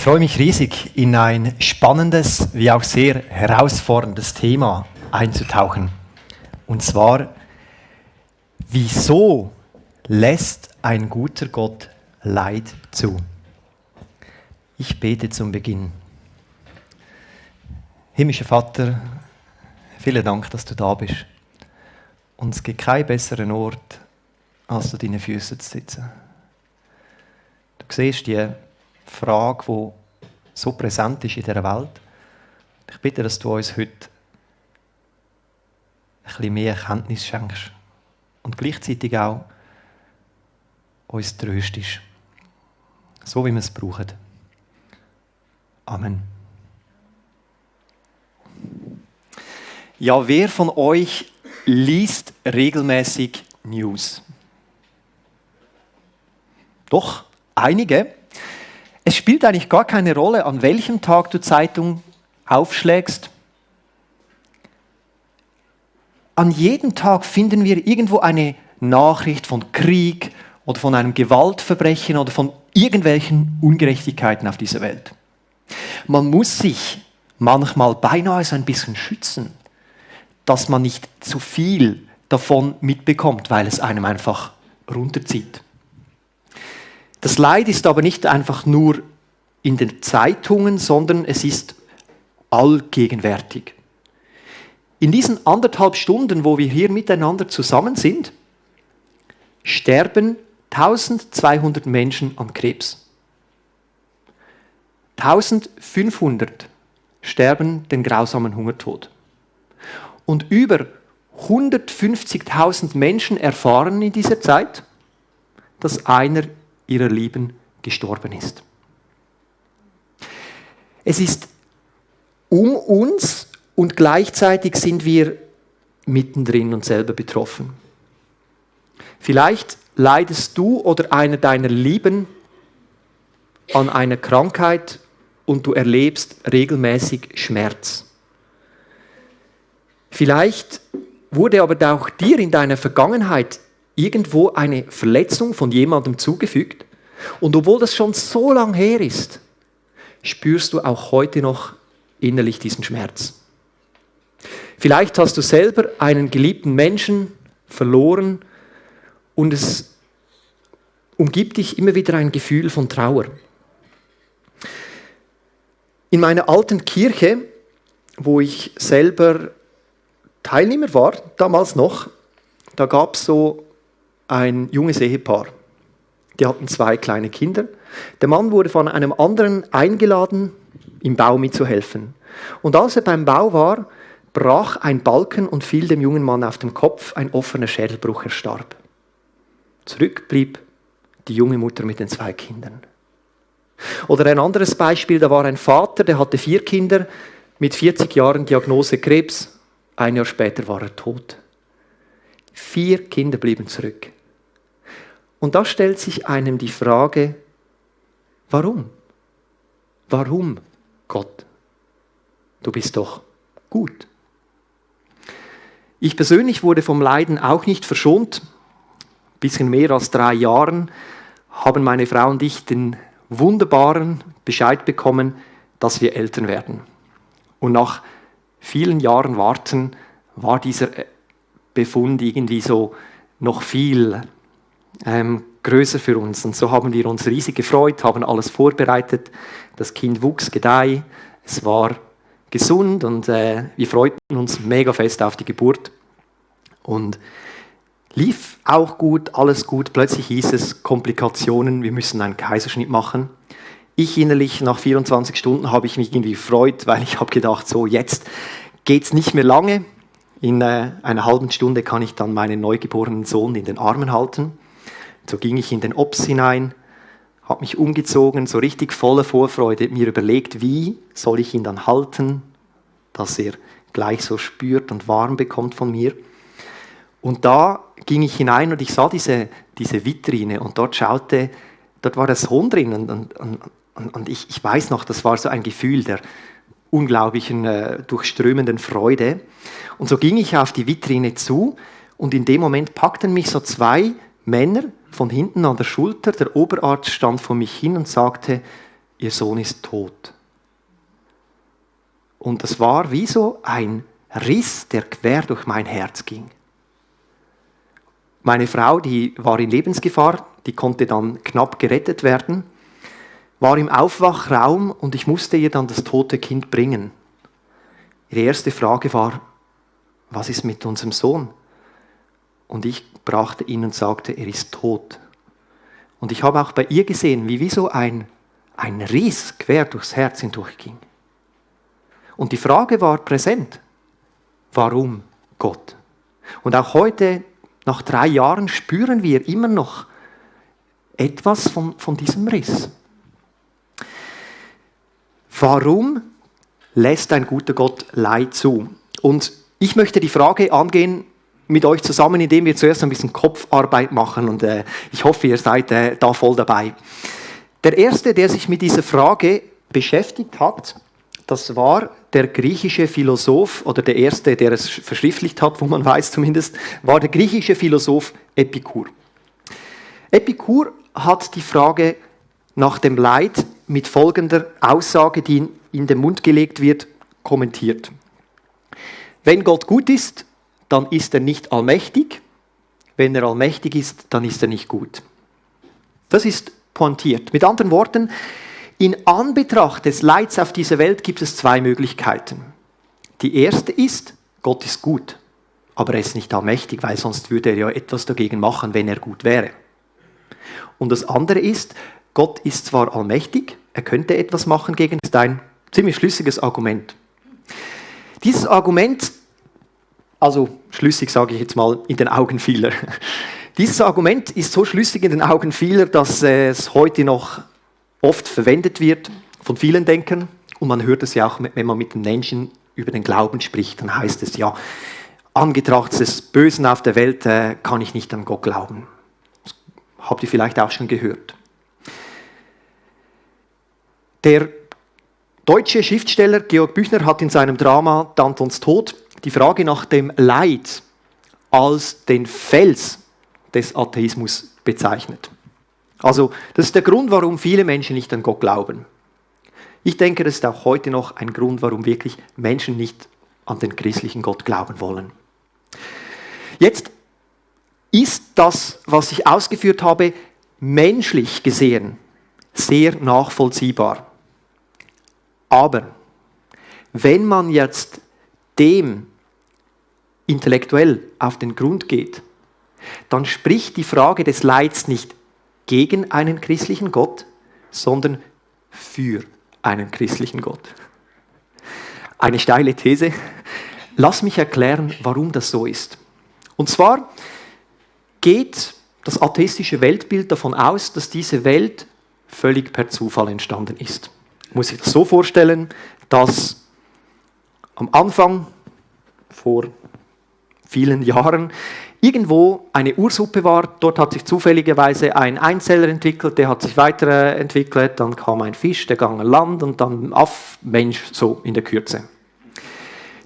freue mich riesig, in ein spannendes, wie auch sehr herausforderndes Thema einzutauchen. Und zwar, wieso lässt ein guter Gott Leid zu? Ich bete zum Beginn. Himmlischer Vater, vielen Dank, dass du da bist. Und es gibt keinen besseren Ort, als zu deinen Füßen zu sitzen. Du siehst die Frage, die so präsent ist in dieser Welt. Ich bitte, dass du uns heute ein bisschen mehr Erkenntnis schenkst und gleichzeitig auch uns tröstest, so wie wir es brauchen. Amen. Ja, wer von euch liest regelmäßig News? Doch, einige. Es spielt eigentlich gar keine Rolle, an welchem Tag du Zeitung aufschlägst. An jedem Tag finden wir irgendwo eine Nachricht von Krieg oder von einem Gewaltverbrechen oder von irgendwelchen Ungerechtigkeiten auf dieser Welt. Man muss sich manchmal beinahe so ein bisschen schützen, dass man nicht zu viel davon mitbekommt, weil es einem einfach runterzieht. Das Leid ist aber nicht einfach nur in den Zeitungen, sondern es ist allgegenwärtig. In diesen 1,5 Stunden, wo wir hier miteinander zusammen sind, sterben 1200 Menschen an Krebs. 1500 sterben den grausamen Hungertod. Und über 150.000 Menschen erfahren in dieser Zeit, dass einer ihrer Lieben gestorben ist. Es ist um uns und gleichzeitig sind wir mittendrin und selber betroffen. Vielleicht leidest du oder einer deiner Lieben an einer Krankheit und du erlebst regelmäßig Schmerz. Vielleicht wurde aber auch dir in deiner Vergangenheit irgendwo eine Verletzung von jemandem zugefügt und obwohl das schon so lange her ist, spürst du auch heute noch innerlich diesen Schmerz. Vielleicht hast du selber einen geliebten Menschen verloren und es umgibt dich immer wieder ein Gefühl von Trauer. In meiner alten Kirche, wo ich selber Teilnehmer war, damals noch, da gab es so ein junges Ehepaar. Die hatten 2 kleine Kinder. Der Mann wurde von einem anderen eingeladen, im Bau mitzuhelfen. Und als er beim Bau war, brach ein Balken und fiel dem jungen Mann auf den Kopf, ein offener Schädelbruch, er starb. Zurück blieb die junge Mutter mit den 2 Kindern. Oder ein anderes Beispiel, da war ein Vater, der hatte 4 Kinder, mit 40 Jahren Diagnose Krebs, 1 Jahr später war er tot. 4 Kinder blieben zurück. Und da stellt sich einem die Frage, warum? Warum, Gott? Du bist doch gut. Ich persönlich wurde vom Leiden auch nicht verschont. Ein bisschen mehr als 3 Jahren haben meine Frau und ich den wunderbaren Bescheid bekommen, dass wir Eltern werden. Und nach vielen Jahren Warten war dieser Befund irgendwie so noch viel größer für uns. Und so haben wir uns riesig gefreut, haben alles vorbereitet. Das Kind wuchs, gedeih, es war gesund und wir freuten uns mega fest auf die Geburt. Und lief auch gut, alles gut. Plötzlich hieß es Komplikationen, wir müssen einen Kaiserschnitt machen. Ich innerlich, nach 24 Stunden, habe ich mich irgendwie gefreut, weil ich habe gedacht, so jetzt geht es nicht mehr lange. In einer halben Stunde kann ich dann meinen neugeborenen Sohn in den Armen halten. So ging ich in den Ops hinein, habe mich umgezogen, so richtig voller Vorfreude, mir überlegt, wie soll ich ihn dann halten, dass er gleich so spürt und warm bekommt von mir. Und da ging ich hinein und ich sah diese Vitrine und dort war der Sohn drin und ich weiß noch, das war so ein Gefühl der unglaublichen, durchströmenden Freude. Und so ging ich auf die Vitrine zu und in dem Moment packten mich so 2 Männer von hinten an der Schulter. Der Oberarzt stand vor mich hin und sagte, ihr Sohn ist tot. Und das war wie so ein Riss, der quer durch mein Herz ging. Meine Frau, die war in Lebensgefahr, die konnte dann knapp gerettet werden, war im Aufwachraum und ich musste ihr dann das tote Kind bringen. Ihre erste Frage war, was ist mit unserem Sohn? Und ich brachte ihn und sagte, er ist tot. Und ich habe auch bei ihr gesehen, wie so ein Riss quer durchs Herz hindurchging. Und die Frage war präsent, warum Gott? Und auch heute, nach 3 Jahren, spüren wir immer noch etwas von diesem Riss. Warum lässt ein guter Gott Leid zu? Und ich möchte die Frage angehen mit euch zusammen, indem wir zuerst ein bisschen Kopfarbeit machen und ich hoffe, ihr seid da voll dabei. Der Erste, der sich mit dieser Frage beschäftigt hat, das war der griechische Philosoph, oder der Erste, der es verschriftlicht hat, wo man weiß zumindest, war der griechische Philosoph Epikur. Epikur hat die Frage nach dem Leid mit folgender Aussage, die in den Mund gelegt wird, kommentiert. Wenn Gott gut ist, dann ist er nicht allmächtig. Wenn er allmächtig ist, dann ist er nicht gut. Das ist pointiert. Mit anderen Worten, in Anbetracht des Leids auf dieser Welt gibt es 2 Möglichkeiten. Die erste ist, Gott ist gut, aber er ist nicht allmächtig, weil sonst würde er ja etwas dagegen machen, wenn er gut wäre. Und das andere ist, Gott ist zwar allmächtig, er könnte etwas machen gegen, das ist ein ziemlich schlüssiges Argument. Dieses Argument, also schlüssig sage ich jetzt mal in den Augen vieler, dieses Argument ist so schlüssig in den Augen vieler, dass es heute noch oft verwendet wird von vielen Denkern und man hört es ja auch, wenn man mit den Menschen über den Glauben spricht, dann heißt es ja, angetracht des Bösen auf der Welt kann ich nicht an Gott glauben. Das habt ihr vielleicht auch schon gehört. Der deutsche Schriftsteller Georg Büchner hat in seinem Drama Dantons Tod die Frage nach dem Leid als den Fels des Atheismus bezeichnet. Also, das ist der Grund, warum viele Menschen nicht an Gott glauben. Ich denke, das ist auch heute noch ein Grund, warum wirklich Menschen nicht an den christlichen Gott glauben wollen. Jetzt ist das, was ich ausgeführt habe, menschlich gesehen sehr nachvollziehbar. Aber wenn man jetzt dem intellektuell auf den Grund geht, dann spricht die Frage des Leids nicht gegen einen christlichen Gott, sondern für einen christlichen Gott. Eine steile These. Lass mich erklären, warum das so ist. Und zwar geht das atheistische Weltbild davon aus, dass diese Welt völlig per Zufall entstanden ist. Muss ich das so vorstellen, dass am Anfang, vor vielen Jahren, irgendwo eine Ursuppe war, dort hat sich zufälligerweise ein Einzeller entwickelt, der hat sich weiterentwickelt, dann kam ein Fisch, der ging an Land und dann Aff, Mensch, so in der Kürze.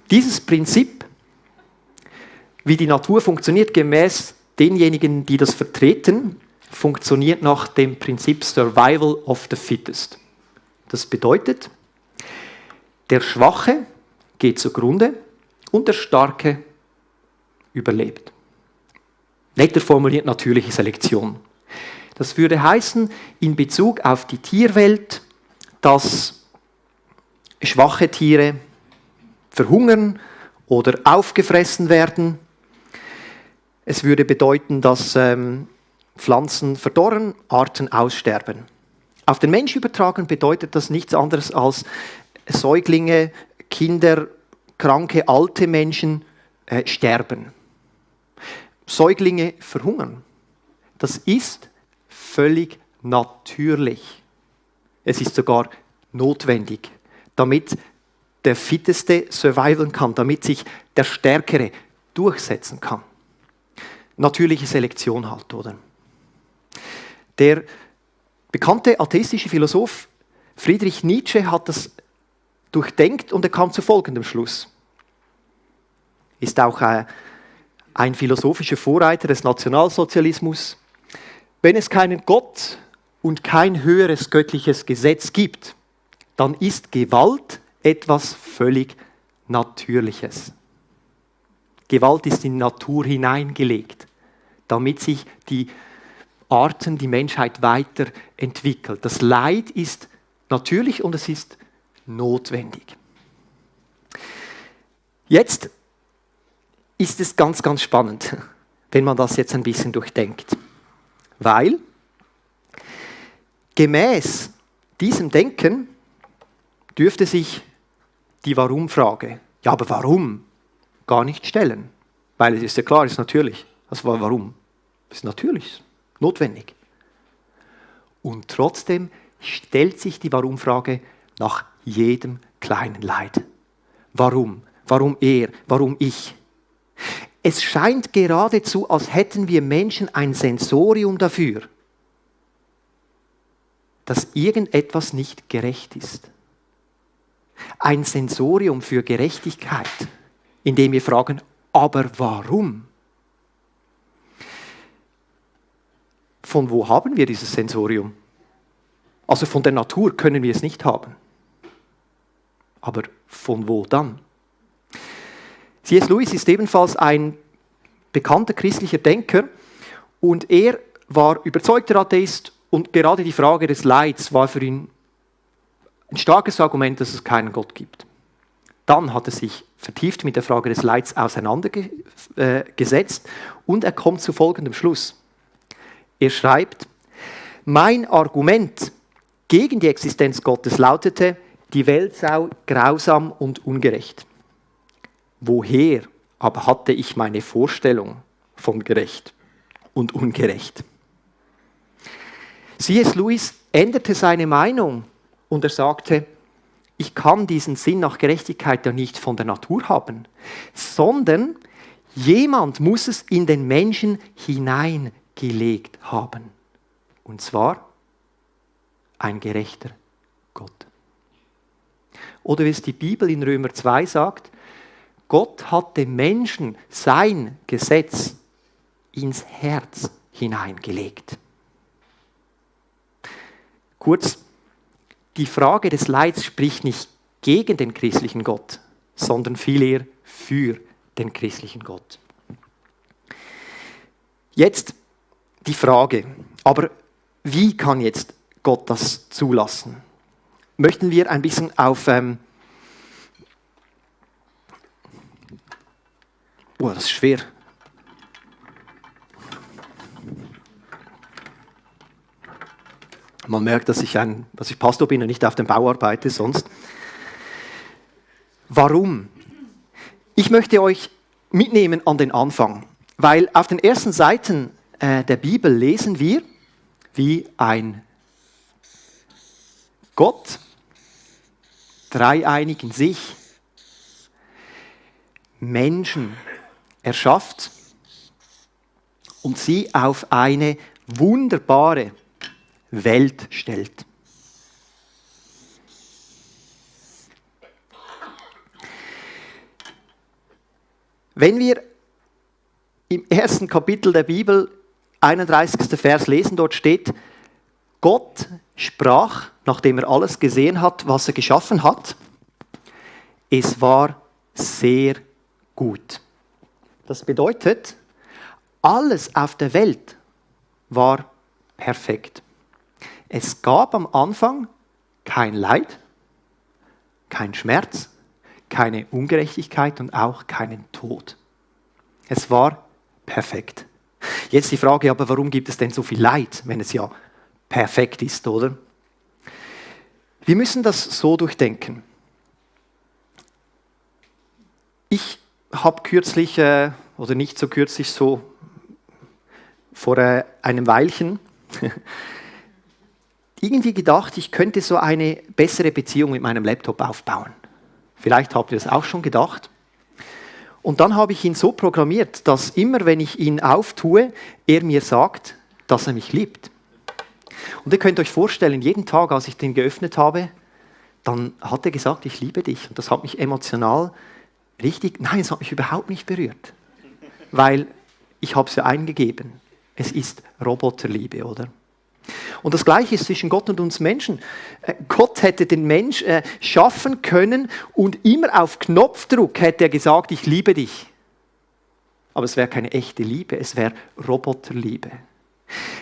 Dieses Prinzip, wie die Natur funktioniert, gemäß denjenigen, die das vertreten, funktioniert nach dem Prinzip Survival of the Fittest. Das bedeutet, der Schwache geht zugrunde und der Starke überlebt. Netter formuliert natürliche Selektion. Das würde heißen, in Bezug auf die Tierwelt, dass schwache Tiere verhungern oder aufgefressen werden. Es würde bedeuten, dass Pflanzen verdorren, Arten aussterben. Auf den Mensch übertragen bedeutet das nichts anderes als Säuglinge, Kinder, kranke, alte Menschen sterben. Säuglinge verhungern. Das ist völlig natürlich. Es ist sogar notwendig, damit der Fitteste survivalen kann, damit sich der Stärkere durchsetzen kann. Natürliche Selektion halt, oder? Der bekannte atheistische Philosoph Friedrich Nietzsche hat das durchdenkt und er kam zu folgendem Schluss. Ist auch ein philosophischer Vorreiter des Nationalsozialismus. Wenn es keinen Gott und kein höheres göttliches Gesetz gibt, dann ist Gewalt etwas völlig Natürliches. Gewalt ist in die Natur hineingelegt, damit sich die Arten, die Menschheit weiterentwickelt. Das Leid ist natürlich und es ist notwendig. Jetzt ist es ganz, ganz spannend, wenn man das jetzt ein bisschen durchdenkt. Weil gemäß diesem Denken dürfte sich die Warum-Frage, ja, aber warum, gar nicht stellen. Weil es ist ja klar, es ist natürlich. Also warum? Es ist natürlich, notwendig. Und trotzdem stellt sich die Warum-Frage nach jedem kleinen Leid. Warum? Warum er? Warum ich? Es scheint geradezu, als hätten wir Menschen ein Sensorium dafür, dass irgendetwas nicht gerecht ist. Ein Sensorium für Gerechtigkeit, in dem wir fragen, aber warum? Von wo haben wir dieses Sensorium? Also von der Natur können wir es nicht haben. Aber von wo dann? C.S. Lewis ist ebenfalls ein bekannter christlicher Denker und er war überzeugter Atheist und gerade die Frage des Leids war für ihn ein starkes Argument, dass es keinen Gott gibt. Dann hat er sich vertieft mit der Frage des Leids auseinandergesetzt und er kommt zu folgendem Schluss. Er schreibt, mein Argument gegen die Existenz Gottes lautete, die Welt sei grausam und ungerecht. Woher aber hatte ich meine Vorstellung von gerecht und ungerecht? C.S. Lewis änderte seine Meinung und er sagte, ich kann diesen Sinn nach Gerechtigkeit ja nicht von der Natur haben, sondern jemand muss es in den Menschen hineingelegt haben. Und zwar ein gerechter Gott. Oder wie es die Bibel in Römer 2 sagt, Gott hat dem Menschen sein Gesetz ins Herz hineingelegt. Kurz, die Frage des Leids spricht nicht gegen den christlichen Gott, sondern vielmehr für den christlichen Gott. Jetzt die Frage, aber wie kann jetzt Gott das zulassen? Möchten wir ein bisschen auf... das ist schwer. Man merkt, dass ich Pastor bin und nicht auf dem Bau arbeite sonst. Warum? Ich möchte euch mitnehmen an den Anfang, weil auf den ersten Seiten der Bibel lesen wir, wie ein Gott, dreieinig in sich, Menschen erschafft und sie auf eine wunderbare Welt stellt. Wenn wir im ersten Kapitel der Bibel, 31. Vers lesen, dort steht, Gott sprach, nachdem er alles gesehen hat, was er geschaffen hat, es war sehr gut. Das bedeutet, alles auf der Welt war perfekt. Es gab am Anfang kein Leid, kein Schmerz, keine Ungerechtigkeit und auch keinen Tod. Es war perfekt. Jetzt die Frage, aber warum gibt es denn so viel Leid, wenn es ja perfekt ist, oder? Wir müssen das so durchdenken. Ich habe kürzlich, oder nicht so kürzlich, so vor einem Weilchen, irgendwie gedacht, ich könnte so eine bessere Beziehung mit meinem Laptop aufbauen. Vielleicht habt ihr das auch schon gedacht. Und dann habe ich ihn so programmiert, dass immer, wenn ich ihn auftue, er mir sagt, dass er mich liebt. Und ihr könnt euch vorstellen, jeden Tag, als ich den geöffnet habe, dann hat er gesagt, ich liebe dich. Und das hat mich emotional es hat mich überhaupt nicht berührt. Weil ich habe es ja eingegeben. Es ist Roboterliebe, oder? Und das Gleiche ist zwischen Gott und uns Menschen. Gott hätte den Mensch schaffen können und immer auf Knopfdruck hätte er gesagt, ich liebe dich. Aber es wäre keine echte Liebe, es wäre Roboterliebe.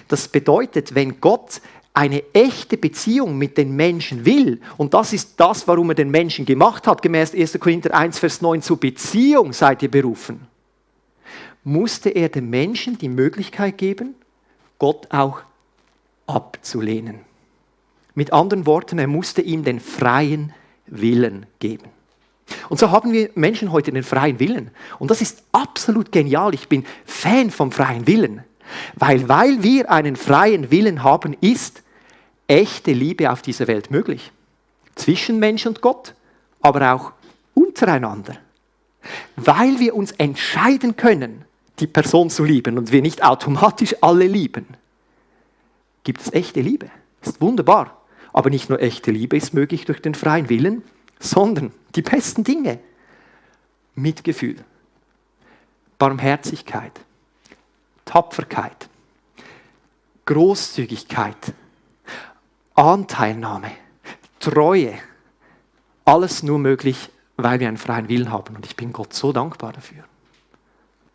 Das bedeutet, wenn Gott eine echte Beziehung mit den Menschen will, und das ist das, warum er den Menschen gemacht hat, gemäß 1. Korinther 1, Vers 9, zur Beziehung seid ihr berufen, musste er dem Menschen die Möglichkeit geben, Gott auch abzulehnen. Mit anderen Worten, er musste ihm den freien Willen geben. Und so haben wir Menschen heute den freien Willen. Und das ist absolut genial. Ich bin Fan vom freien Willen. Weil wir einen freien Willen haben, ist echte Liebe auf dieser Welt möglich. Zwischen Mensch und Gott, aber auch untereinander. Weil wir uns entscheiden können, die Person zu lieben und wir nicht automatisch alle lieben, gibt es echte Liebe. Das ist wunderbar. Aber nicht nur echte Liebe ist möglich durch den freien Willen, sondern die besten Dinge. Mitgefühl, Barmherzigkeit, Tapferkeit, Großzügigkeit, Anteilnahme, Treue. Alles nur möglich, weil wir einen freien Willen haben. Und ich bin Gott so dankbar dafür.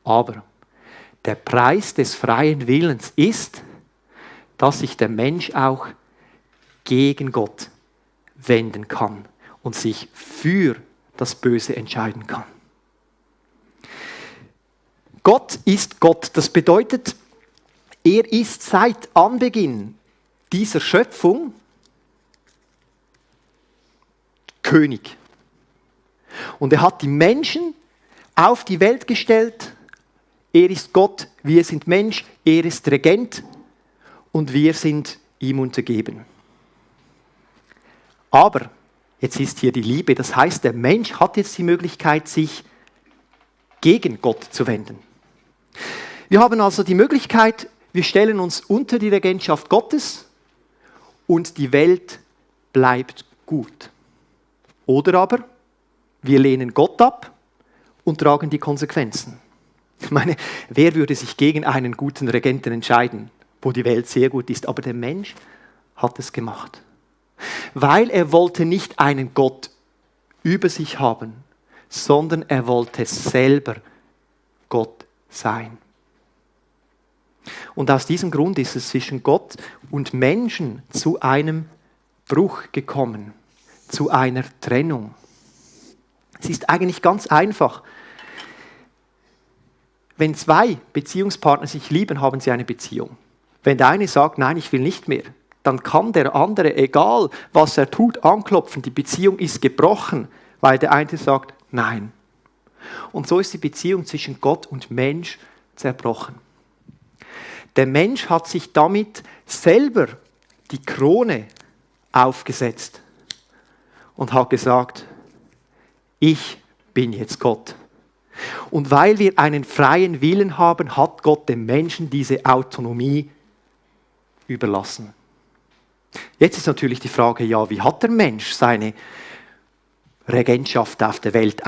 Aber der Preis des freien Willens ist, dass sich der Mensch auch gegen Gott wenden kann und sich für das Böse entscheiden kann. Gott ist Gott. Das bedeutet, er ist seit Anbeginn dieser Schöpfung König. Und er hat die Menschen auf die Welt gestellt. Er ist Gott, wir sind Mensch, er ist Regent und wir sind ihm untergeben. Aber jetzt ist hier die Liebe, das heißt, der Mensch hat jetzt die Möglichkeit, sich gegen Gott zu wenden. Wir haben also die Möglichkeit, wir stellen uns unter die Regentschaft Gottes und die Welt bleibt gut. Oder aber wir lehnen Gott ab und tragen die Konsequenzen. Ich meine, wer würde sich gegen einen guten Regenten entscheiden, wo die Welt sehr gut ist? Aber der Mensch hat es gemacht. Weil er wollte nicht einen Gott über sich haben, sondern er wollte selber Gott sein. Und aus diesem Grund ist es zwischen Gott und Menschen zu einem Bruch gekommen, zu einer Trennung. Es ist eigentlich ganz einfach. Wenn zwei Beziehungspartner sich lieben, haben sie eine Beziehung. Wenn der eine sagt, nein, ich will nicht mehr, dann kann der andere, egal was er tut, anklopfen. Die Beziehung ist gebrochen, weil der eine sagt, nein. Und so ist die Beziehung zwischen Gott und Mensch zerbrochen. Der Mensch hat sich damit selber die Krone aufgesetzt und hat gesagt, ich bin jetzt Gott. Und weil wir einen freien Willen haben, hat Gott dem Menschen diese Autonomie überlassen. Jetzt ist natürlich die Frage, ja, wie hat der Mensch seine Regentschaft auf der Welt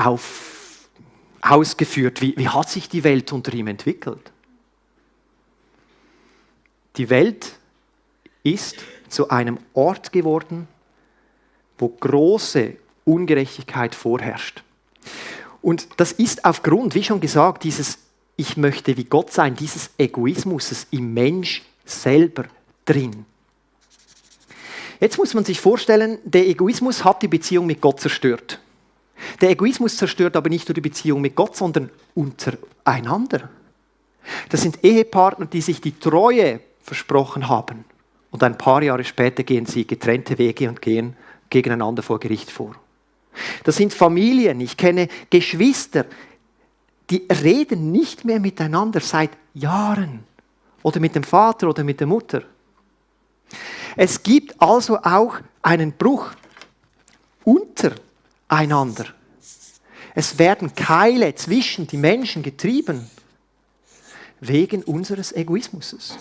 ausgeführt? Wie hat sich die Welt unter ihm entwickelt? Die Welt ist zu einem Ort geworden, wo große Ungerechtigkeit vorherrscht. Und das ist aufgrund, wie schon gesagt, dieses Ich möchte wie Gott sein, dieses Egoismus im Mensch selber drin. Jetzt muss man sich vorstellen, der Egoismus hat die Beziehung mit Gott zerstört. Der Egoismus zerstört aber nicht nur die Beziehung mit Gott, sondern untereinander. Das sind Ehepartner, die sich die Treue versprochen haben. Und ein paar Jahre später gehen sie getrennte Wege und gehen gegeneinander vor Gericht vor. Das sind Familien, ich kenne Geschwister, die reden nicht mehr miteinander seit Jahren. Oder mit dem Vater oder mit der Mutter. Es gibt also auch einen Bruch untereinander. Es werden Keile zwischen die Menschen getrieben, wegen unseres Egoismus.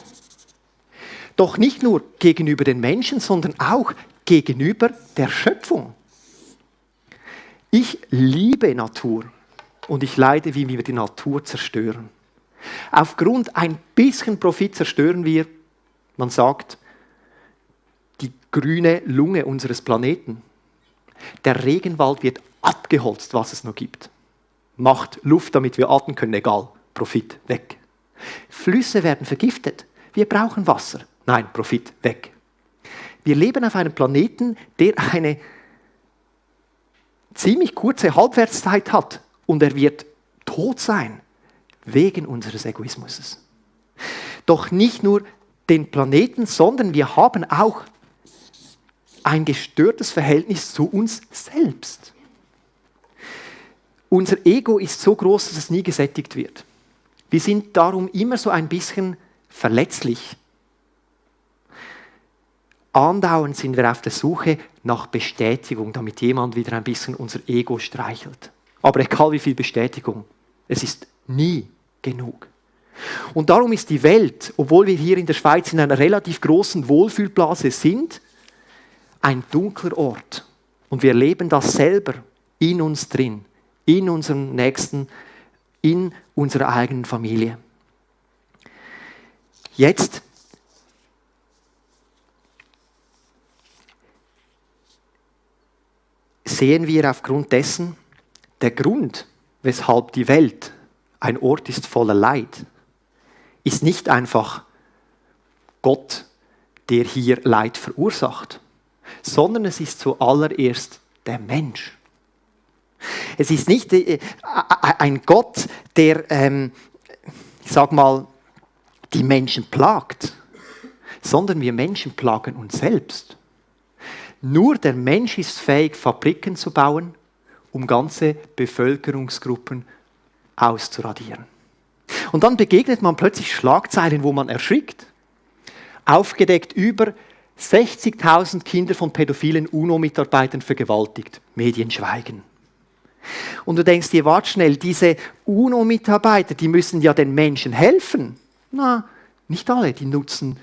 Doch nicht nur gegenüber den Menschen, sondern auch gegenüber der Schöpfung. Ich liebe Natur und ich leide, wie wir die Natur zerstören. Aufgrund ein bisschen Profit zerstören wir, man sagt, die grüne Lunge unseres Planeten. Der Regenwald wird abgeholzt, was es noch gibt. Macht Luft, damit wir atmen können, egal. Profit, weg. Flüsse werden vergiftet. Wir brauchen Wasser. Nein, Profit, weg. Wir leben auf einem Planeten, der eine ziemlich kurze Halbwertszeit hat und er wird tot sein, wegen unseres Egoismus. Doch nicht nur den Planeten, sondern wir haben auch ein gestörtes Verhältnis zu uns selbst. Unser Ego ist so groß, dass es nie gesättigt wird. Wir sind darum immer so ein bisschen verletzlich. Andauernd sind wir auf der Suche nach Bestätigung, damit jemand wieder ein bisschen unser Ego streichelt. Aber egal wie viel Bestätigung, es ist nie genug. Und darum ist die Welt, obwohl wir hier in der Schweiz in einer relativ großen Wohlfühlblase sind, ein dunkler Ort. Und wir erleben das selber in uns drin, in unserem Nächsten, in unserer eigenen Familie. Jetzt sehen wir aufgrund dessen, der Grund, weshalb die Welt ein Ort ist voller Leid, ist nicht einfach Gott, der hier Leid verursacht, sondern es ist zuallererst der Mensch. Es ist nicht ein Gott, der, ich sag mal, die Menschen plagt, sondern wir Menschen plagen uns selbst. Nur der Mensch ist fähig, Fabriken zu bauen, um ganze Bevölkerungsgruppen auszuradieren. Und dann begegnet man plötzlich Schlagzeilen, wo man erschrickt. Aufgedeckt: über 60.000 Kinder von pädophilen UNO-Mitarbeitern vergewaltigt. Medien schweigen. Und du denkst dir, warte schnell, diese UNO-Mitarbeiter, die müssen ja den Menschen helfen. Na, nicht alle, die nutzen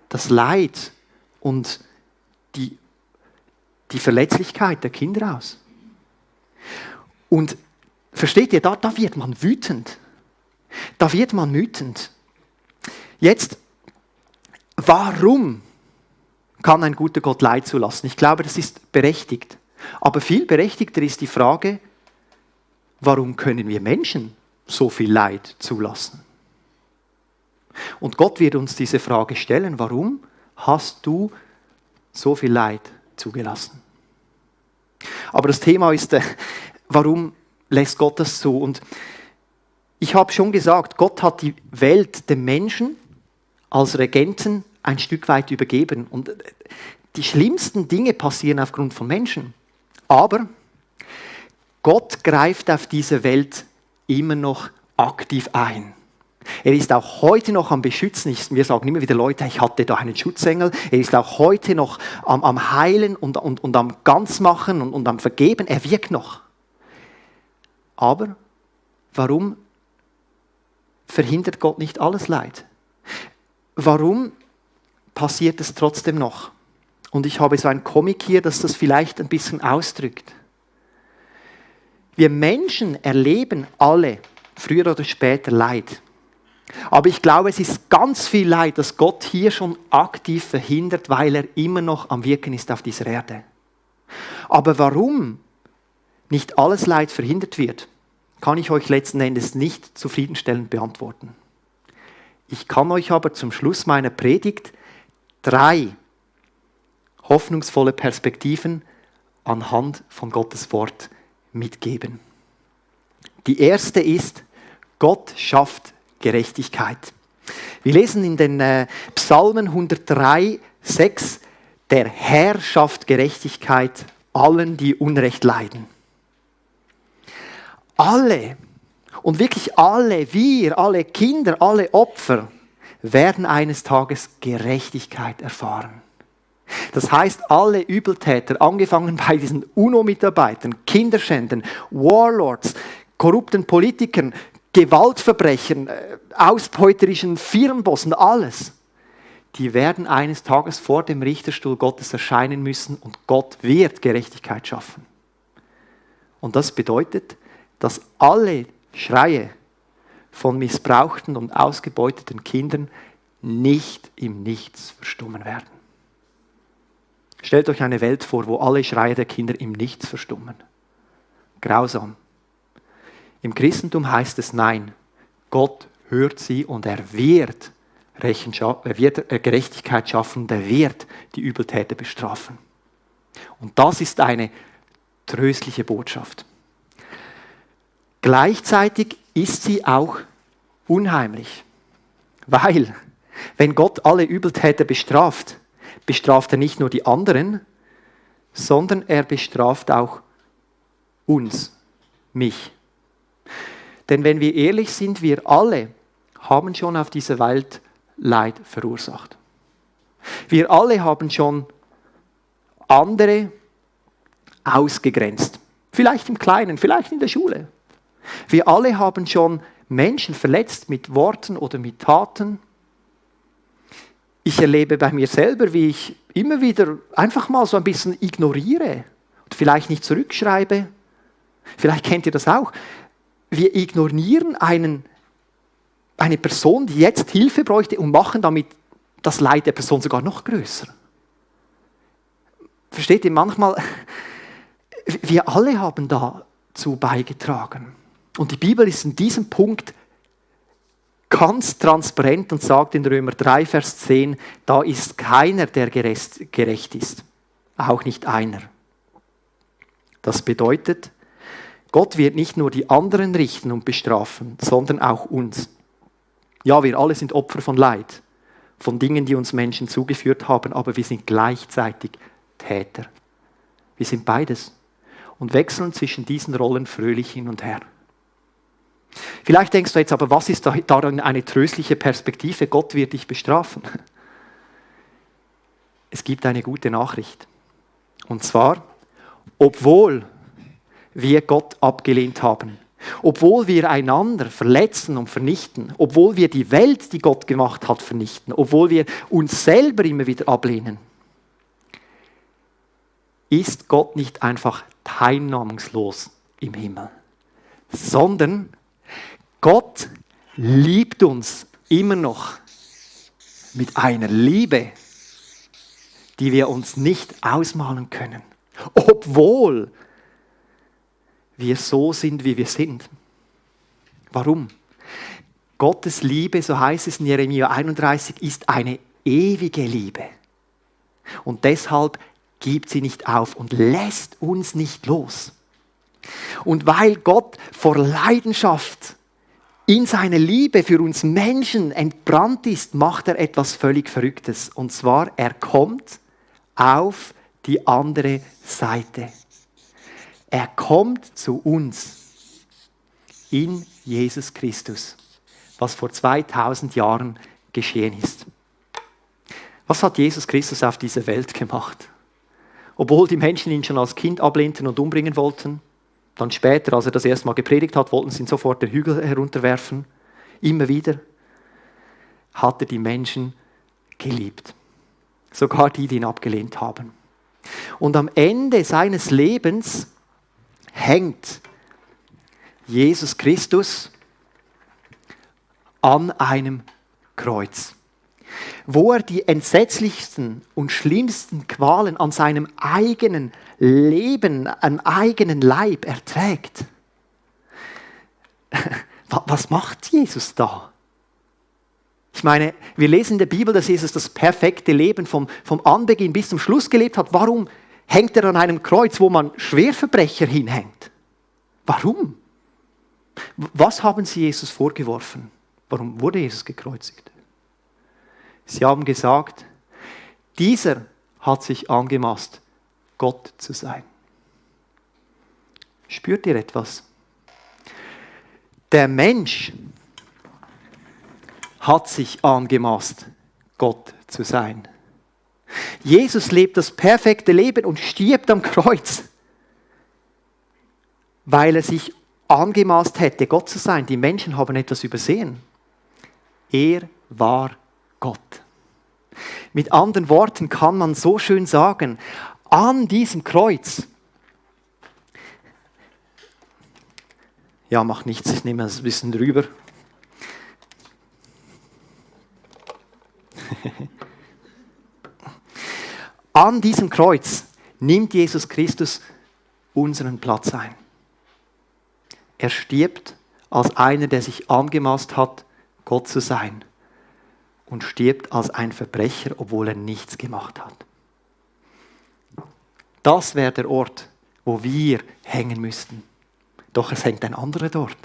das Leid und die Verletzlichkeit der Kinder aus. Und versteht ihr, da wird man wütend. Da wird man wütend. Jetzt, warum kann ein guter Gott Leid zulassen? Ich glaube, das ist berechtigt. Aber viel berechtigter ist die Frage, warum können wir Menschen so viel Leid zulassen? Und Gott wird uns diese Frage stellen: Warum hast du so viel Leid zugelassen? Aber das Thema ist, warum lässt Gott das zu? Und ich habe schon gesagt, Gott hat die Welt dem Menschen als Regenten ein Stück weit übergeben. Und die schlimmsten Dinge passieren aufgrund von Menschen. Aber Gott greift auf diese Welt immer noch aktiv ein. Er ist auch heute noch am Beschützen. Wir sagen immer wieder, Leute, ich hatte da einen Schutzengel. Er ist auch heute noch am Heilen und am Ganzmachen und am Vergeben. Er wirkt noch. Aber warum verhindert Gott nicht alles Leid? Warum passiert es trotzdem noch? Und ich habe so ein Comic hier, das das vielleicht ein bisschen ausdrückt. Wir Menschen erleben alle früher oder später Leid. Aber ich glaube, es ist ganz viel Leid, das Gott hier schon aktiv verhindert, weil er immer noch am Wirken ist auf dieser Erde. Aber warum nicht alles Leid verhindert wird, kann ich euch letzten Endes nicht zufriedenstellend beantworten. Ich kann euch aber zum Schluss meiner Predigt 3 hoffnungsvolle Perspektiven anhand von Gottes Wort mitgeben. Die erste ist: Gott schafft Gerechtigkeit. Wir lesen in den Psalmen 103, 6: Der Herr schafft Gerechtigkeit allen, die Unrecht leiden. Alle, und wirklich alle, wir, alle Kinder, alle Opfer, werden eines Tages Gerechtigkeit erfahren. Das heißt, alle Übeltäter, angefangen bei diesen UNO-Mitarbeitern, Kinderschändern, Warlords, korrupten Politikern, Gewaltverbrechern, ausbeuterischen Firmenbossen, alles, die werden eines Tages vor dem Richterstuhl Gottes erscheinen müssen und Gott wird Gerechtigkeit schaffen. Und das bedeutet, dass alle Schreie von missbrauchten und ausgebeuteten Kindern nicht im Nichts verstummen werden. Stellt euch eine Welt vor, wo alle Schreie der Kinder im Nichts verstummen. Grausam. Im Christentum heißt es nein. Gott hört sie und er wird Gerechtigkeit schaffen und er wird die Übeltäter bestrafen. Und das ist eine tröstliche Botschaft. Gleichzeitig ist sie auch unheimlich, weil wenn Gott alle Übeltäter bestraft, bestraft er nicht nur die anderen, sondern er bestraft auch uns, mich. Denn wenn wir ehrlich sind, wir alle haben schon auf dieser Welt Leid verursacht. Wir alle haben schon andere ausgegrenzt. Vielleicht im Kleinen, vielleicht in der Schule. Wir alle haben schon Menschen verletzt mit Worten oder mit Taten. Ich erlebe bei mir selber, wie ich immer wieder einfach mal so ein bisschen ignoriere und vielleicht nicht zurückschreibe. Vielleicht kennt ihr das auch. Wir ignorieren eine Person, die jetzt Hilfe bräuchte und machen damit das Leid der Person sogar noch größer. Versteht ihr, manchmal, wir alle haben dazu beigetragen. Und die Bibel ist in diesem Punkt ganz transparent und sagt in Römer 3, Vers 10, da ist keiner, der gerecht ist. Auch nicht einer. Das bedeutet, Gott wird nicht nur die anderen richten und bestrafen, sondern auch uns. Ja, wir alle sind Opfer von Leid, von Dingen, die uns Menschen zugeführt haben, aber wir sind gleichzeitig Täter. Wir sind beides und wechseln zwischen diesen Rollen fröhlich hin und her. Vielleicht denkst du jetzt aber, was ist darin eine tröstliche Perspektive? Gott wird dich bestrafen. Es gibt eine gute Nachricht. Und zwar, obwohl wir Gott abgelehnt haben, obwohl wir einander verletzen und vernichten, obwohl wir die Welt, die Gott gemacht hat, vernichten, obwohl wir uns selber immer wieder ablehnen, ist Gott nicht einfach teilnahmslos im Himmel, sondern Gott liebt uns immer noch mit einer Liebe, die wir uns nicht ausmalen können, obwohl wir so sind, wie wir sind. Warum? Gottes Liebe, so heißt es in Jeremia 31, ist eine ewige Liebe. Und deshalb gibt sie nicht auf und lässt uns nicht los. Und weil Gott vor Leidenschaft in seiner Liebe für uns Menschen entbrannt ist, macht er etwas völlig Verrücktes. Und zwar, er kommt auf die andere Seite. Er kommt zu uns in Jesus Christus, was vor 2000 Jahren geschehen ist. Was hat Jesus Christus auf dieser Welt gemacht? Obwohl die Menschen ihn schon als Kind ablehnten und umbringen wollten, dann später, als er das erste Mal gepredigt hat, wollten sie ihn sofort den Hügel herunterwerfen. Immer wieder hat er die Menschen geliebt. Sogar die ihn abgelehnt haben. Und am Ende seines Lebens hängt Jesus Christus an einem Kreuz, wo er die entsetzlichsten und schlimmsten Qualen an seinem eigenen Leben, am eigenen Leib erträgt. Was macht Jesus da? Ich meine, wir lesen in der Bibel, dass Jesus das perfekte Leben vom Anbeginn bis zum Schluss gelebt hat. Warum hängt er an einem Kreuz, wo man Schwerverbrecher hinhängt? Warum? Was haben sie Jesus vorgeworfen? Warum wurde Jesus gekreuzigt? Sie haben gesagt, dieser hat sich angemaßt, Gott zu sein. Spürt ihr etwas? Der Mensch hat sich angemaßt, Gott zu sein. Jesus lebt das perfekte Leben und stirbt am Kreuz, weil er sich angemaßt hätte, Gott zu sein. Die Menschen haben etwas übersehen. Er war Gott. Mit anderen Worten kann man so schön sagen, an diesem Kreuz, ja, macht nichts, ich nehme das ein bisschen drüber. An diesem Kreuz nimmt Jesus Christus unseren Platz ein. Er stirbt als einer, der sich angemaßt hat, Gott zu sein, und stirbt als ein Verbrecher, obwohl er nichts gemacht hat. Das wäre der Ort, wo wir hängen müssten. Doch es hängt ein anderer dort.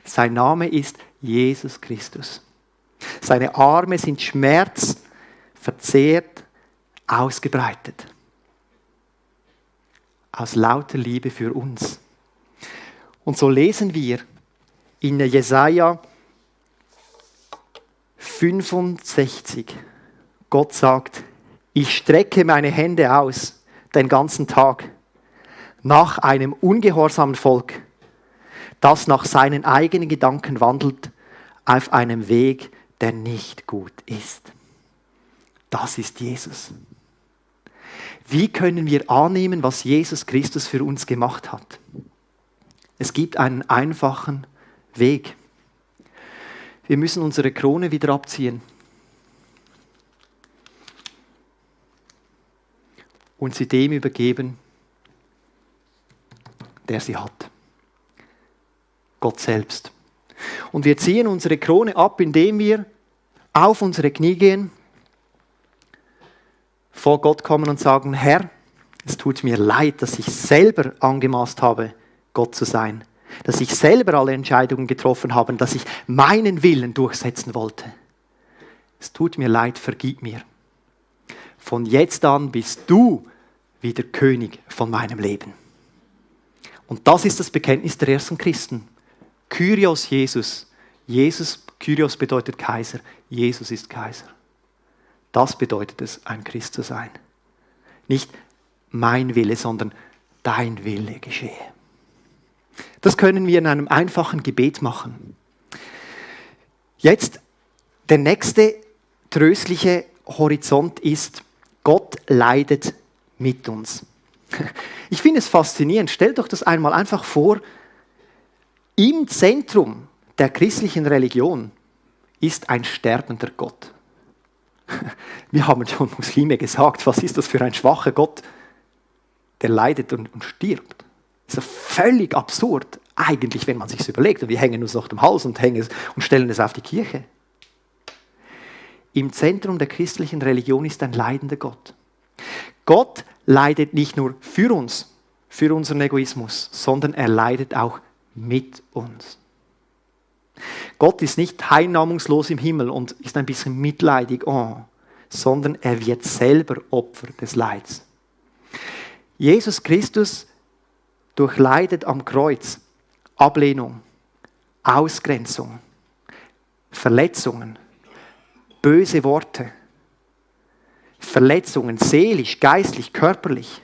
Sein Name ist Jesus Christus. Seine Arme sind schmerzverzehrt ausgebreitet. Aus lauter Liebe für uns. Und so lesen wir in Jesaja 65. Gott sagt, ich strecke meine Hände aus den ganzen Tag nach einem ungehorsamen Volk, das nach seinen eigenen Gedanken wandelt, auf einem Weg, der nicht gut ist. Das ist Jesus. Wie können wir annehmen, was Jesus Christus für uns gemacht hat? Es gibt einen einfachen Weg. Wir müssen unsere Krone wieder abziehen und sie dem übergeben, der sie hat. Gott selbst. Und wir ziehen unsere Krone ab, indem wir auf unsere Knie gehen, vor Gott kommen und sagen, Herr, es tut mir leid, dass ich selber angemaßt habe, Gott zu sein. Dass ich selber alle Entscheidungen getroffen habe, dass ich meinen Willen durchsetzen wollte. Es tut mir leid, vergib mir. Von jetzt an bist du wieder König von meinem Leben. Und das ist das Bekenntnis der ersten Christen. Kyrios Jesus. Kyrios bedeutet Kaiser. Jesus ist Kaiser. Das bedeutet es, ein Christ zu sein. Nicht mein Wille, sondern dein Wille geschehe. Das können wir in einem einfachen Gebet machen. Jetzt, der nächste tröstliche Horizont ist, Gott leidet mit uns. Ich finde es faszinierend. Stellt euch das einmal einfach vor. Im Zentrum der christlichen Religion ist ein sterbender Gott. Wir haben schon Muslime gesagt, was ist das für ein schwacher Gott, der leidet und stirbt. Das ist ja völlig absurd, eigentlich, wenn man sich überlegt. Und wir hängen uns noch dem Hals und stellen es auf die Kirche. Im Zentrum der christlichen Religion ist ein leidender Gott. Gott leidet nicht nur für uns, für unseren Egoismus, sondern er leidet auch mit uns. Gott ist nicht teilnahmungslos im Himmel und ist ein bisschen mitleidig, sondern er wird selber Opfer des Leids. Jesus Christus durchleidet am Kreuz Ablehnung, Ausgrenzung, Verletzungen, böse Worte, Verletzungen, seelisch, geistlich, körperlich.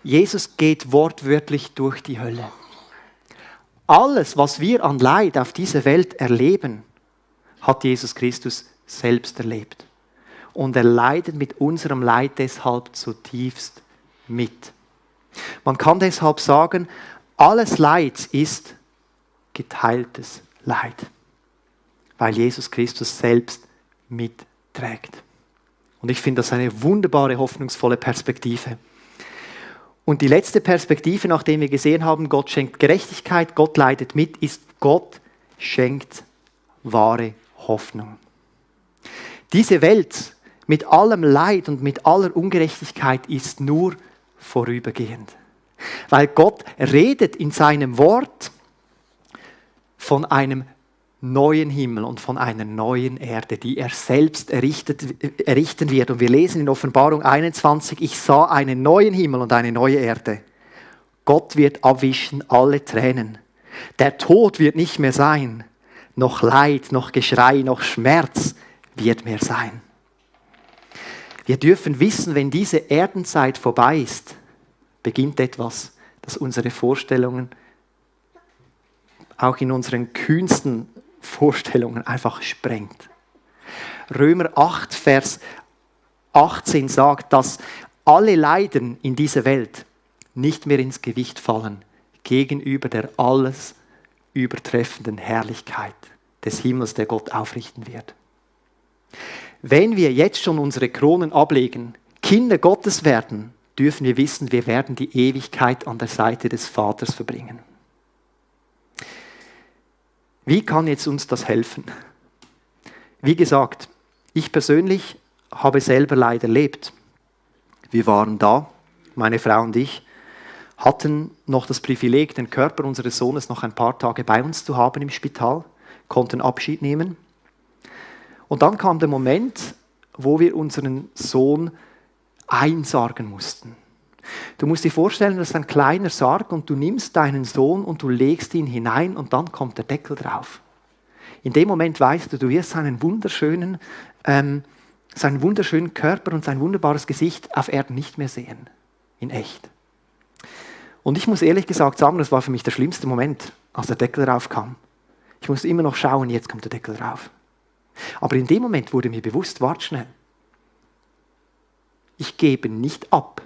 Jesus geht wortwörtlich durch die Hölle. Alles, was wir an Leid auf dieser Welt erleben, hat Jesus Christus selbst erlebt. Und er leidet mit unserem Leid deshalb zutiefst mit. Man kann deshalb sagen, alles Leid ist geteiltes Leid, weil Jesus Christus selbst mitträgt. Und ich finde das eine wunderbare, hoffnungsvolle Perspektive. Und die letzte Perspektive, nachdem wir gesehen haben, Gott schenkt Gerechtigkeit, Gott leidet mit, ist, Gott schenkt wahre Hoffnung. Diese Welt mit allem Leid und mit aller Ungerechtigkeit ist nur vorübergehend. Weil Gott redet in seinem Wort von einem neuen Himmel und von einer neuen Erde, die er selbst errichten wird. Und wir lesen in Offenbarung 21, ich sah einen neuen Himmel und eine neue Erde. Gott wird abwischen alle Tränen. Der Tod wird nicht mehr sein. Noch Leid, noch Geschrei, noch Schmerz wird mehr sein. Wir dürfen wissen, wenn diese Erdenzeit vorbei ist, beginnt etwas, das unsere Vorstellungen, auch in unseren kühnsten Vorstellungen einfach sprengt. Römer 8, Vers 18 sagt, dass alle Leiden in dieser Welt nicht mehr ins Gewicht fallen gegenüber der alles übertreffenden Herrlichkeit des Himmels, der Gott aufrichten wird. Wenn wir jetzt schon unsere Kronen ablegen, Kinder Gottes werden, dürfen wir wissen, wir werden die Ewigkeit an der Seite des Vaters verbringen. Wie kann jetzt uns das helfen? Wie gesagt, ich persönlich habe selber Leid erlebt. Wir waren da, meine Frau und ich, hatten noch das Privileg, den Körper unseres Sohnes noch ein paar Tage bei uns zu haben im Spital, konnten Abschied nehmen. Und dann kam der Moment, wo wir unseren Sohn einsargen mussten. Du musst dir vorstellen, das ist ein kleiner Sarg und du nimmst deinen Sohn und du legst ihn hinein und dann kommt der Deckel drauf. In dem Moment weißt du, du wirst seinen wunderschönen Körper und sein wunderbares Gesicht auf Erden nicht mehr sehen. In echt. Und ich muss ehrlich gesagt sagen, das war für mich der schlimmste Moment, als der Deckel drauf kam. Ich musste immer noch schauen, jetzt kommt der Deckel drauf. Aber in dem Moment wurde mir bewusst, wart schnell. Ich gebe nicht ab,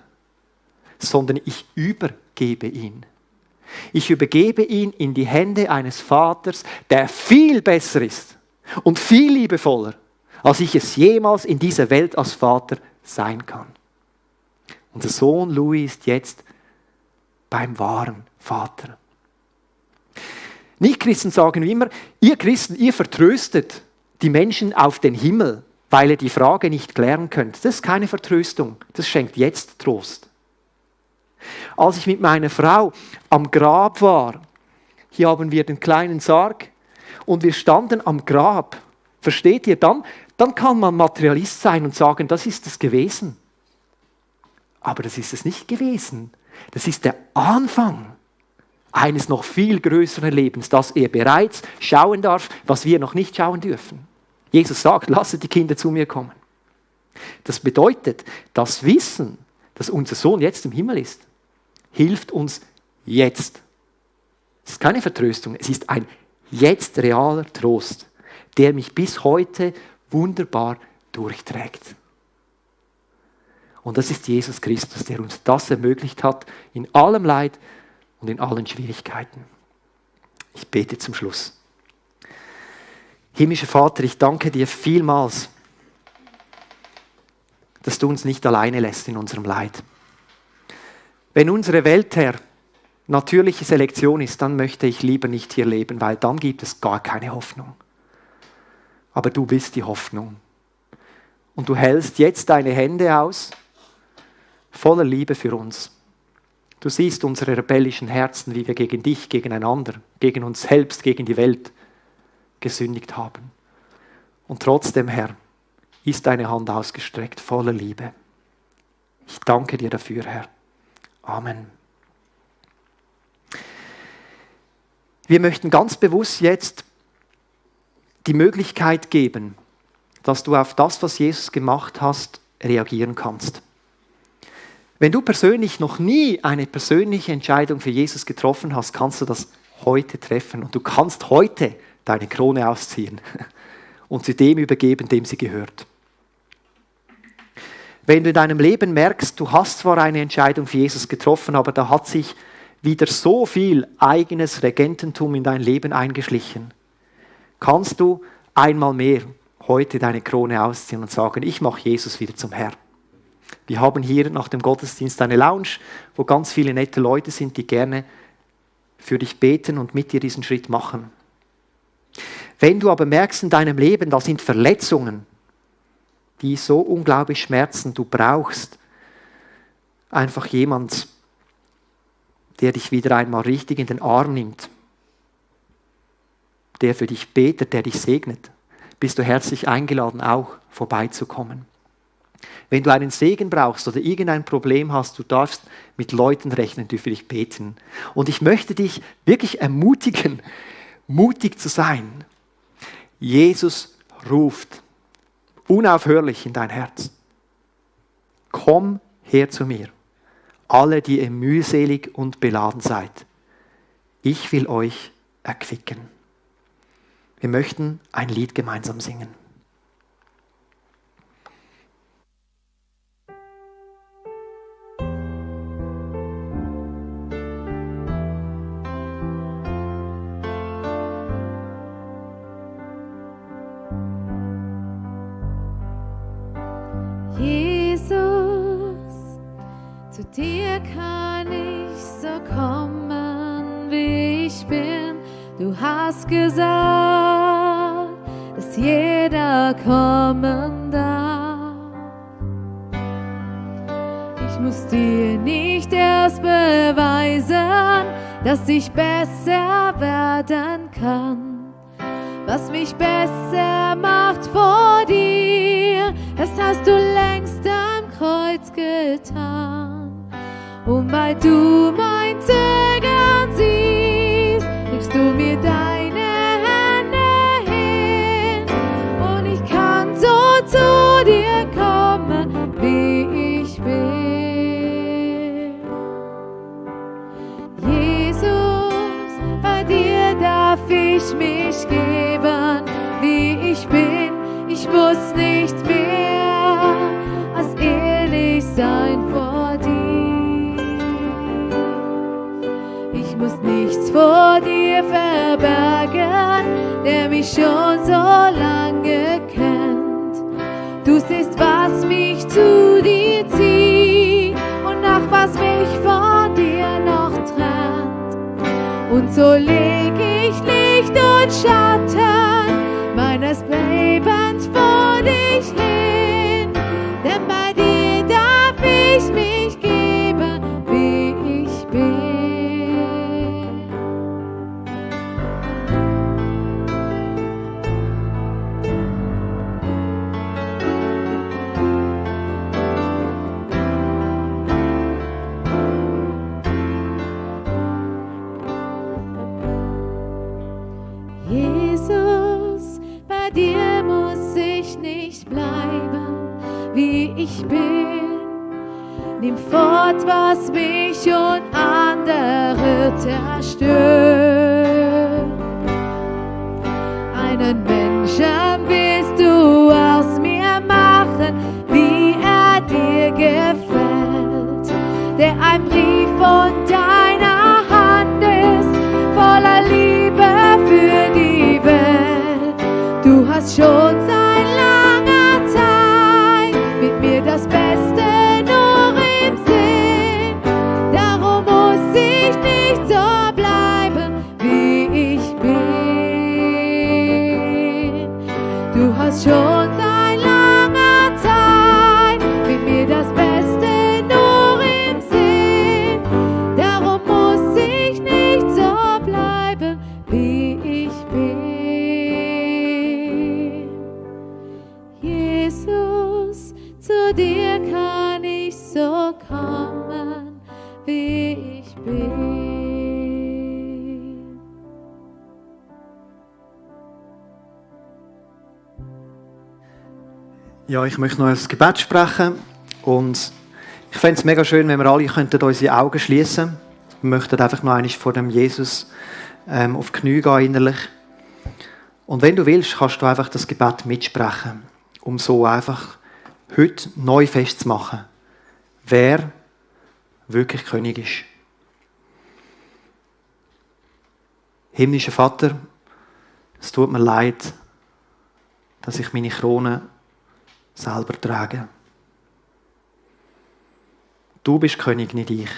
sondern ich übergebe ihn. Ich übergebe ihn in die Hände eines Vaters, der viel besser ist und viel liebevoller, als ich es jemals in dieser Welt als Vater sein kann. Unser Sohn Louis ist jetzt beim wahren Vater. Nicht-Christen sagen wie immer, ihr Christen, ihr vertröstet die Menschen auf den Himmel, weil ihr die Frage nicht klären könnt. Das ist keine Vertröstung, das schenkt jetzt Trost. Als ich mit meiner Frau am Grab war, hier haben wir den kleinen Sarg und wir standen am Grab, versteht ihr, dann kann man Materialist sein und sagen, das ist es gewesen. Aber das ist es nicht gewesen. Das ist der Anfang eines noch viel größeren Lebens, das er bereits schauen darf, was wir noch nicht schauen dürfen. Jesus sagt, lasset die Kinder zu mir kommen. Das bedeutet, das Wissen, dass unser Sohn jetzt im Himmel ist, hilft uns jetzt. Es ist keine Vertröstung, es ist ein jetzt realer Trost, der mich bis heute wunderbar durchträgt. Und das ist Jesus Christus, der uns das ermöglicht hat, in allem Leid und in allen Schwierigkeiten. Ich bete zum Schluss. Himmlischer Vater, ich danke dir vielmals, dass du uns nicht alleine lässt in unserem Leid. Wenn unsere Welt, Herr, natürliche Selektion ist, dann möchte ich lieber nicht hier leben, weil dann gibt es gar keine Hoffnung. Aber du bist die Hoffnung. Und du hältst jetzt deine Hände aus, voller Liebe für uns. Du siehst unsere rebellischen Herzen, wie wir gegen dich, gegeneinander, gegen uns selbst, gegen die Welt gesündigt haben. Und trotzdem, Herr, ist deine Hand ausgestreckt, voller Liebe. Ich danke dir dafür, Herr. Amen. Wir möchten ganz bewusst jetzt die Möglichkeit geben, dass du auf das, was Jesus gemacht hast, reagieren kannst. Wenn du persönlich noch nie eine persönliche Entscheidung für Jesus getroffen hast, kannst du das heute treffen. Und du kannst heute deine Krone ausziehen und sie dem übergeben, dem sie gehört. Wenn du in deinem Leben merkst, du hast zwar eine Entscheidung für Jesus getroffen, aber da hat sich wieder so viel eigenes Regententum in dein Leben eingeschlichen, kannst du einmal mehr heute deine Krone ausziehen und sagen, ich mache Jesus wieder zum Herrn. Wir haben hier nach dem Gottesdienst eine Lounge, wo ganz viele nette Leute sind, die gerne für dich beten und mit dir diesen Schritt machen. Wenn du aber merkst in deinem Leben, da sind Verletzungen, die so unglaublich schmerzen, du brauchst einfach jemand, der dich wieder einmal richtig in den Arm nimmt, der für dich betet, der dich segnet, bist du herzlich eingeladen, auch vorbeizukommen. Wenn du einen Segen brauchst oder irgendein Problem hast, du darfst mit Leuten rechnen, die für dich beten. Und ich möchte dich wirklich ermutigen, mutig zu sein. Jesus ruft unaufhörlich in dein Herz. Komm her zu mir, alle, die ihr mühselig und beladen seid. Ich will euch erquicken. Wir möchten ein Lied gemeinsam singen. Jesus. dir kann ich so kommen, wie ich bin. Du hast gesagt, dass jeder kommen darf. Ich muss dir nicht erst beweisen, dass ich besser werden kann. Was mich besser macht vor dir, das hast du längst am Kreuz getan. Und weil du mein Zögern siehst, gibst du mir deine Hände hin. Und ich kann so zu dir kommen, wie ich bin. Jesus, bei dir darf ich mich geben, wie ich bin. Ich muss nicht mehr als ehrlich sein vor dir. Ich muss nichts vor dir verbergen, der mich schon so lange kennt. Du siehst, was mich zu dir zieht und nach was mich von dir noch trennt. Und so leg ich Licht und Schatten meines Lebens vor dich hin, denn bei dir darf ich mich geben, wie ich bin. Jesus, bei dir muss ich nicht bleiben, wie ich bin. Nimm fort, was mich und andere zerstört. Einen Menschen willst du aus mir machen, wie er dir gefällt, der ein Brief von deiner Hand ist, voller Liebe für die Welt. Du hast schon seit langer Zeit mit mir das Beste nur im Sinn. Darum muss ich nicht so bleiben, wie ich bin. Du hast schon seit langer Zeit mit mir das Beste nur im Sinn. Darum muss ich nicht so bleiben, wie ich bin. Jesus, zu dir kann ich so kommen, wie ich bin. Ja, ich möchte noch ein Gebet sprechen und ich fände es mega schön, wenn wir alle könnten unsere Augen schließen. Wir möchten einfach noch einmal vor dem Jesus auf die Knie gehen innerlich. Und wenn du willst, kannst du einfach das Gebet mitsprechen, um so einfach heute neu festzumachen, wer wirklich König ist. Himmlischer Vater, es tut mir leid, dass ich meine Krone selber trage. Du bist König, nicht ich.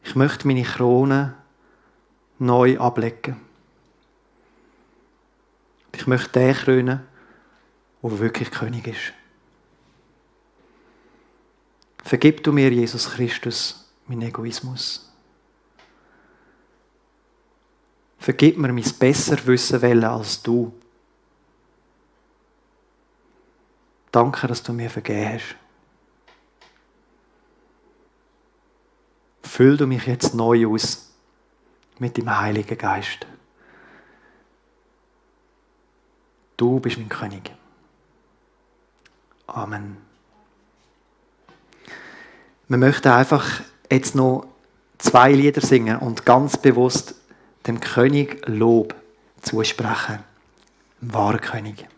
Ich möchte meine Krone neu ablegen. Ich möchte den krönen, der wirklich König ist. Vergib du mir, Jesus Christus, meinen Egoismus. Vergib mir mein besser wissen wollen als du. Danke, dass du mir vergeben hast. Füll du mich jetzt neu aus mit dem Heiligen Geist. Du bist mein König. Amen. Wir möchten einfach jetzt noch 2 Lieder singen und ganz bewusst dem König Lob zusprechen. Dem wahren König.